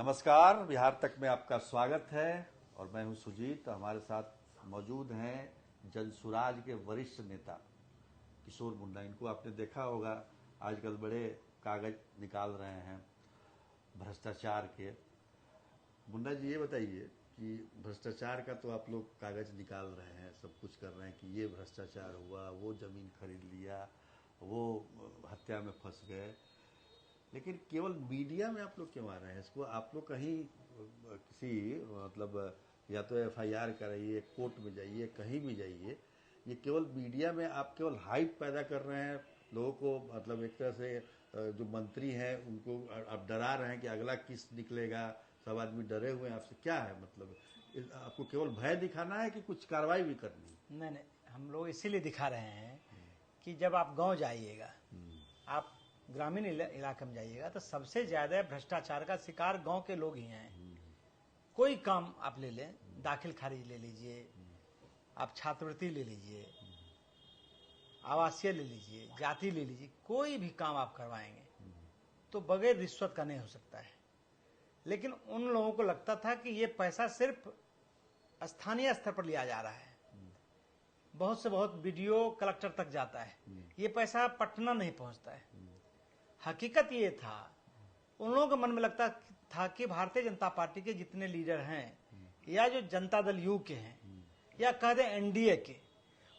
नमस्कार, बिहार तक में आपका स्वागत है और मैं हूं सुजीत। हमारे साथ मौजूद हैं जनसुराज के वरिष्ठ नेता किशोर मुंडा। इनको आपने देखा होगा, आजकल बड़े कागज निकाल रहे हैं भ्रष्टाचार के। मुंडा जी, ये बताइए कि भ्रष्टाचार का तो आप लोग कागज निकाल रहे हैं, सब कुछ कर रहे हैं कि ये भ्रष्टाचार हुआ, वो जमीन खरीद लिया, वो हत्या में फंस गए, लेकिन केवल मीडिया में आप लोग क्यों आ रहे हैं? इसको आप लोग कहीं किसी मतलब या तो एफआईआर कराइए, कोर्ट में जाइए, कहीं भी जाइए, ये केवल मीडिया में आप केवल हाइप पैदा कर रहे हैं लोगों को। मतलब एक तरह से जो मंत्री हैं उनको आप डरा रहे हैं कि अगला किस निकलेगा, सब आदमी डरे हुए हैं आपसे। क्या है मतलब, आपको केवल भय दिखाना है कि कुछ कार्रवाई भी करनी है? नहीं, हम लोग इसीलिए दिखा रहे हैं कि जब आप गांव जाइएगा, आप ग्रामीण इलाके में जाइएगा, तो सबसे ज्यादा भ्रष्टाचार का शिकार गांव के लोग ही हैं। कोई काम आप ले लें, दाखिल खारिज ले लीजिए, आप छात्रवृत्ति ले लीजिए, आवासीय ले लीजिए, जाति ले लीजिए, कोई भी काम आप करवाएंगे तो बगैर रिश्वत का नहीं हो सकता है। लेकिन उन लोगों को लगता था कि ये पैसा सिर्फ स्थानीय स्तर पर लिया जा रहा है, बहुत से बहुत बीडीओ कलेक्टर तक जाता है, ये पैसा पटना नहीं पहुंचता है। हकीकत ये था, उन लोगों के मन में लगता था कि भारतीय जनता पार्टी के जितने लीडर हैं या जो जनता दल यू के हैं या कह दें एनडीए के,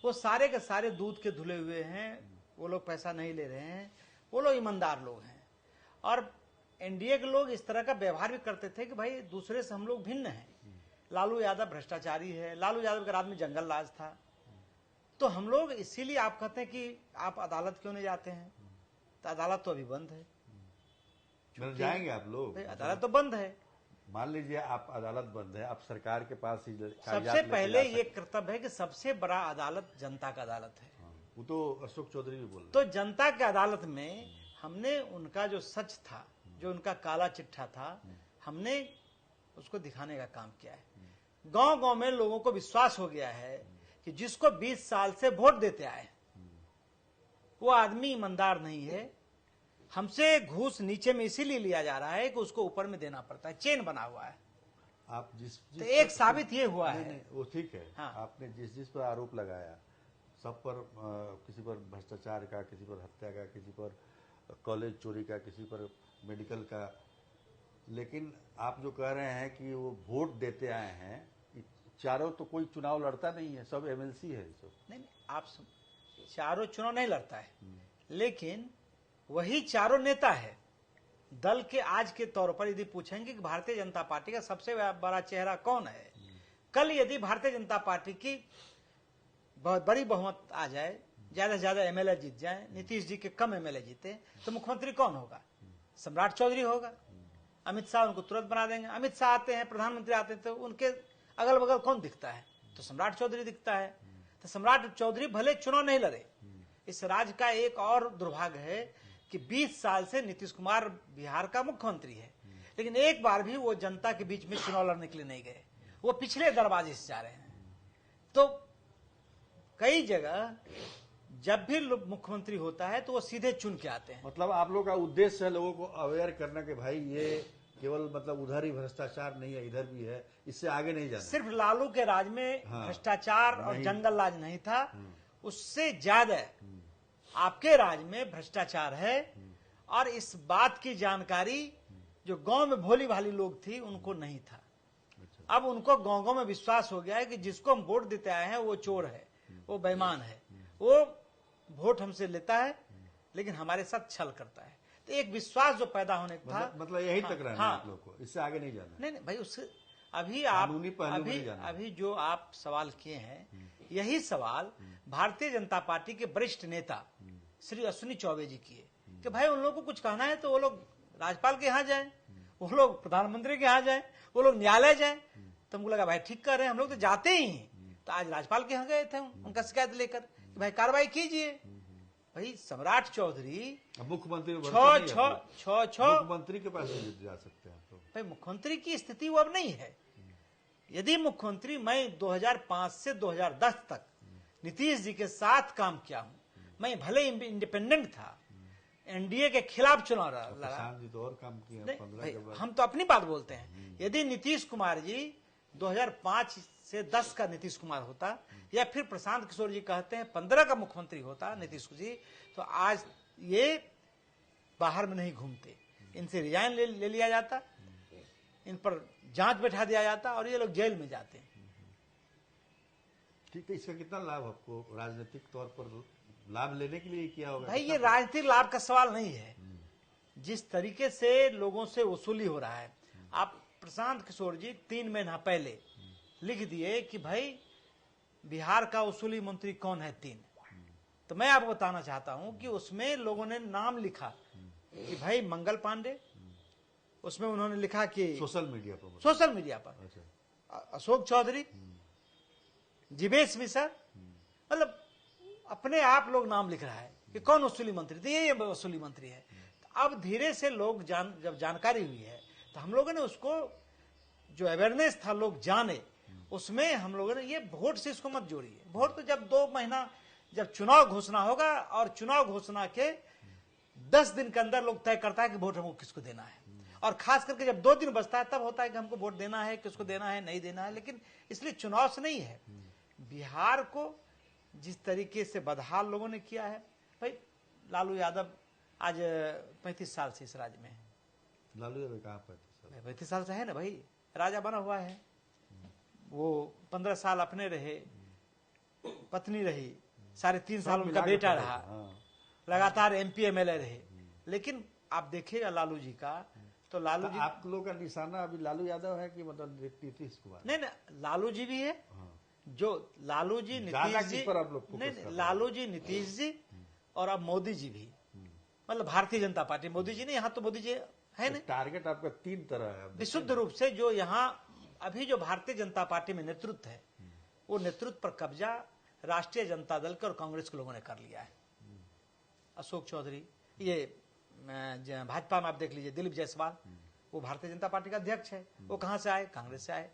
वो सारे के सारे दूध के धुले हुए हैं। वो लोग पैसा नहीं ले रहे हैं, वो लोग ईमानदार लोग हैं। और एनडीए के लोग इस तरह का व्यवहार भी करते थे कि भाई दूसरे से हम लोग भिन्न हैं। लालू यादव भ्रष्टाचारी है, लालू यादव के राज में जंगल राज था। तो हम लोग इसीलिए आप कहते हैं कि आप अदालत क्यों नहीं जाते हैं, तो अदालत तो अभी बंद है। मिल जाएंगे आप लोग? अदालत तो बंद है। मान लीजिए आप अदालत बंद है, आप सरकार के पास ही सबसे पहले ये कर्तव्य है कि सबसे बड़ा अदालत जनता का अदालत है। वो तो अशोक चौधरी भी बोल रहे। तो जनता के अदालत में हमने उनका जो सच था, जो उनका काला चिट्ठा था, हमने उसको दिखाने का काम किया है। गांव गांव में लोगों को विश्वास हो गया है कि जिसको 20 साल से वोट देते आए वो आदमी ईमानदार नहीं है। हमसे घूस नीचे में इसीलिए लिया जा रहा है कि उसको ऊपर में देना पड़ता है, चेन बना हुआ है। आप जिस तो एक साबित ये हुआ है। नहीं, वो ठीक है। हाँ। आपने जिस पर आरोप लगाया, सब पर किसी पर भ्रष्टाचार का, किसी पर हत्या का, किसी पर कॉलेज चोरी का, किसी पर मेडिकल का, लेकिन आप जो कह रहे हैं कि वो वोट देते आए हैं, चारों तो कोई चुनाव लड़ता नहीं है, सब एमएलसी है। सब नहीं, आप चारों चुनाव नहीं लड़ता है, लेकिन वही चारों नेता है। दल के आज के तौर पर यदि पूछेंगे कि भारतीय जनता पार्टी का सबसे बड़ा चेहरा कौन है, कल यदि भारतीय जनता पार्टी की बहुत बड़ी बहुमत आ जाए, ज्यादा से ज्यादा एमएलए जीत जाए, नीतीश जी के कम एमएलए जीते, तो मुख्यमंत्री कौन होगा? सम्राट चौधरी होगा। अमित शाह उनको तुरंत बना देंगे। अमित शाह आते हैं, प्रधानमंत्री आते हैं, तो उनके अगल बगल कौन दिखता है? तो सम्राट चौधरी दिखता है। तो सम्राट चौधरी भले चुनाव नहीं लड़े। इस राज्य का एक और दुर्भाग्य है कि 20 साल से नीतीश कुमार बिहार का मुख्यमंत्री है, लेकिन एक बार भी वो जनता के बीच में चुनाव लड़ने के लिए नहीं गए। वो पिछले दरवाजे से जा रहे हैं। तो कई जगह जब भी मुख्यमंत्री होता है तो वो सीधे चुन के आते हैं। मतलब आप लोग का उद्देश्य है लोगों को अवेयर करना कि भाई ये केवल मतलब उधर ही भ्रष्टाचार नहीं है, इधर भी है, इससे आगे नहीं जाना। सिर्फ लालू के राज में भ्रष्टाचार और जंगल राज नहीं था, उससे ज्यादा आपके राज में भ्रष्टाचार है। और इस बात की जानकारी जो गांव में भोली भाली लोग थी उनको नहीं था। अब उनको गांव गांव में विश्वास हो गया है कि जिसको हम वोट देते आए हैं वो चोर है, वो बेईमान है, वो वोट हमसे लेता है लेकिन हमारे साथ छल करता है। तो एक विश्वास जो पैदा होने का था, मतलब यही तक रहना है आप लोग को, इससे आगे नहीं जाना। नहीं भाई, उससे अभी जो आप सवाल किए हैं, यही सवाल भारतीय जनता पार्टी के वरिष्ठ नेता श्री अश्विनी चौबे जी किए कि भाई उन लोगों को कुछ कहना है तो वो लोग राज्यपाल के यहाँ जाए, वो लोग प्रधानमंत्री के यहाँ जाए, वो लोग न्यायालय जाए। तो हमको लगा भाई ठीक कर रहे हैं, हम लोग तो जाते ही हैं। तो आज राज्यपाल के यहाँ गए थे उनका शिकायत लेकर कि भाई कार्रवाई कीजिए। भाई सम्राट चौधरी मुख्यमंत्री मुख्यमंत्री के पास जा सकते हैं तो भाई मुख्यमंत्री की स्थिति वो अब नहीं है। यदि मुख्यमंत्री, मैं 2005 से 2010 तक नीतीश जी के साथ काम किया हूं, मैं भले इंडिपेंडेंट था एनडीए के खिलाफ चुनाव लड़ा। प्रशांत जी तो और काम किए हैं, 15 के बाद। हम तो अपनी बात बोलते हैं। यदि नीतीश कुमार जी 2005 से 10 का नीतीश कुमार होता, या फिर प्रशांत किशोर जी कहते हैं 15 का मुख्यमंत्री होता नीतीश जी, तो आज ये बाहर में नहीं घूमते। इनसे रिजाइन ले लिया जाता, इन पर जांच बैठा दिया जाता और ये लोग जेल में जाते। ठीक है, इसका कितना लाभ आपको राजनीतिक तौर पर लाभ लेने के लिए किया होगा? भाई ये राजनीतिक लाभ का सवाल नहीं है। जिस तरीके से लोगों से वसूली हो रहा है, आप प्रशांत किशोर जी 3 महीना पहले लिख दिए कि भाई बिहार का वसूली मंत्री कौन है 3। तो मैं आपको बताना चाहता हूं कि उसमें लोगों ने नाम लिखा कि भाई मंगल पांडे, उसमें उन्होंने लिखा कि सोशल मीडिया पर, अच्छा, अशोक चौधरी, जिवेश मिश्र, मतलब अपने आप लोग नाम लिख रहा है कि कौन वसूली मंत्री थे, ये वसूली मंत्री है। तो अब धीरे से लोग जब जानकारी हुई है तो हम लोगों ने उसको, जो अवेयरनेस था लोग जाने, उसमें हम लोगों ने ये वोट से इसको मत जोड़िए। वोट तो जब 2 महीना, जब चुनाव घोषणा होगा और चुनाव घोषणा के 10 दिन के अंदर लोग तय करता है कि वोट हमको किसको देना है। और खास करके जब 2 दिन बचता है तब होता है कि हमको वोट देना है, किसको देना है, नहीं देना है। लेकिन इसलिए चुनाव से नहीं है। बिहार को जिस तरीके से बदहाल लोगों ने किया है, भाई लालू यादव आज 35 साल से इस राज्य में है। लालू यादव कहाँ 35 साल से है ना भाई, राजा बना हुआ है। वो 15 साल अपने रहे, पत्नी रही, 3.5 साल उनका बेटा रहा, लगातार MP MLA रहे। लेकिन आप देखिएगा लालू जी का, तो लालू जी, आप लोगों का निशाना अभी लालू यादव है कि मतलब नीतीश कुमार? नहीं, लालू जी भी है। जो लालू जी, नीतीश जी, पर आप लोग नहीं, लालू जी, नीतीश जी और अब मोदी जी भी, मतलब भारतीय जनता पार्टी। मोदी जी नहीं, यहाँ तो मोदी जी है नहीं। टारगेट आपका 3 तरह है विशुद्ध रूप से। जो यहाँ अभी जो भारतीय जनता पार्टी में नेतृत्व है, वो नेतृत्व पर कब्जा राष्ट्रीय जनता दल के और कांग्रेस के लोगों ने कर लिया है। अशोक चौधरी, ये भाजपा में आप देख लीजिए दिलीप जायसवाल, वो भारतीय जनता पार्टी का अध्यक्ष है। वो कहां से आए? कांग्रेस से आए।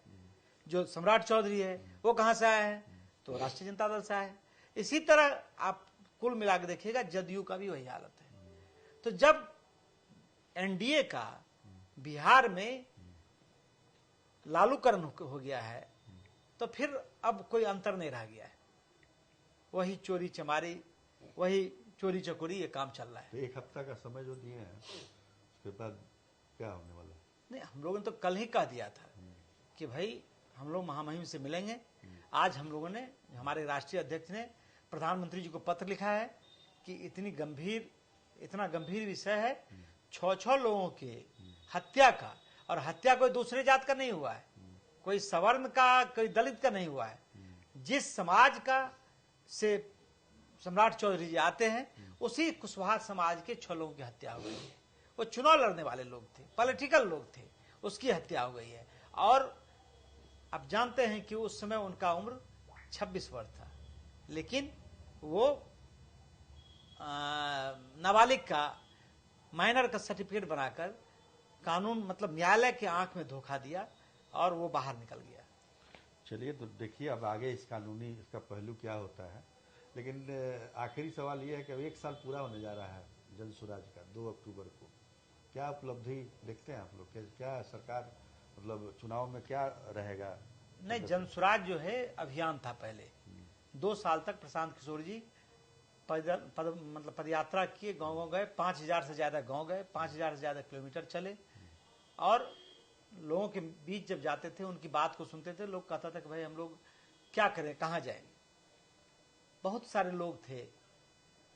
जो सम्राट चौधरी है वो कहां से आए हैं? तो राष्ट्रीय जनता दल से आए। इसी तरह आप कुल मिला के देखिएगा, जदयू का भी वही हालत है। तो जब एनडीए का बिहार में लालूकरण हो गया है, तो फिर अब कोई अंतर नहीं रह गया है। वही चोरी चमारी, वही चोरी चकोरी, ये काम चल रहा है। तो 1 हफ्ता का समय जो दिए हैं, उसके बाद क्या होने वाला है? नहीं, हम लोगों ने तो कल ही कह दिया था कि भाई हम लोग महामहिम से मिलेंगे। आज हम लोगों ने, हमारे राष्ट्रीय अध्यक्ष ने प्रधानमंत्री जी को पत्र लिखा है कि इतना गंभीर विषय है, 6 लोगों के हत्या का, और हत्या कोई दूसरे जात का नहीं हुआ है, कोई सवर्ण का, कोई दलित का नहीं हुआ है। जिस समाज का से सम्राट चौधरी जी आते हैं, उसी कुशवाहा समाज के 6 लोगों की हत्या हो गई है। वो चुनाव लड़ने वाले लोग थे, पॉलिटिकल लोग थे, उसकी हत्या हो गई है। और आप जानते हैं कि उस समय उनका उम्र 26 वर्ष था, लेकिन वो नाबालिग का, माइनर का सर्टिफिकेट बनाकर कानून, मतलब न्यायालय के आंख में धोखा दिया और वो बाहर निकल गया। चलिए, तो देखिए अब आगे इसका पहलू क्या होता है। लेकिन आखिरी सवाल ये है कि अब 1 साल पूरा होने जा रहा है जनसुराज का, 2 अक्टूबर को। क्या उपलब्धि देखते हैं आप लोग? क्या सरकार, मतलब चुनाव में क्या रहेगा? नहीं, जनसुराज जो है अभियान था पहले। 2 साल तक प्रशांत किशोर जी मतलब पदयात्रा किए, गाँव गए, 5000 से ज्यादा गाँव गए, 5000 से ज्यादा किलोमीटर चले, और लोगों के बीच जब जाते थे, उनकी बात को सुनते थे। लोग कहता था कि भाई हम लोग क्या करें, कहाँ जाएंगे। बहुत सारे लोग थे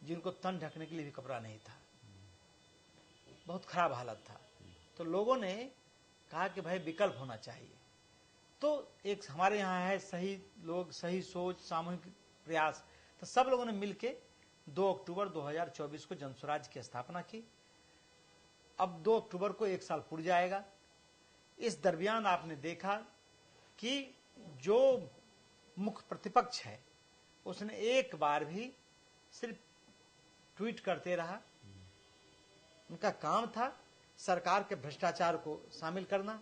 जिनको तन ढकने के लिए भी कपड़ा नहीं था, बहुत खराब हालत था। तो लोगों ने कहा कि भाई विकल्प होना चाहिए। तो एक हमारे यहाँ है सही लोग, सही सोच, सामूहिक प्रयास। तो सब लोगों ने मिलके 2 अक्टूबर 2024 को जनसुराज की स्थापना की। अब 2 अक्टूबर को 1 साल पूरा जाएगा। इस दरमियान आपने देखा कि जो मुख्य प्रतिपक्ष है, उसने एक बार भी सिर्फ ट्वीट करते रहा। उनका काम था सरकार के भ्रष्टाचार को शामिल करना।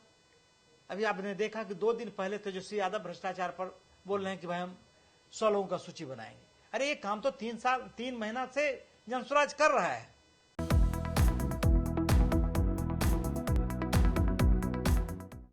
अभी आपने देखा कि 2 दिन पहले तेजस्वी यादव भ्रष्टाचार पर बोल रहे हैं कि भाई हम 100 लोगों का सूची बनाएंगे। अरे ये काम तो 3 महीना से जनसुराज कर रहा है।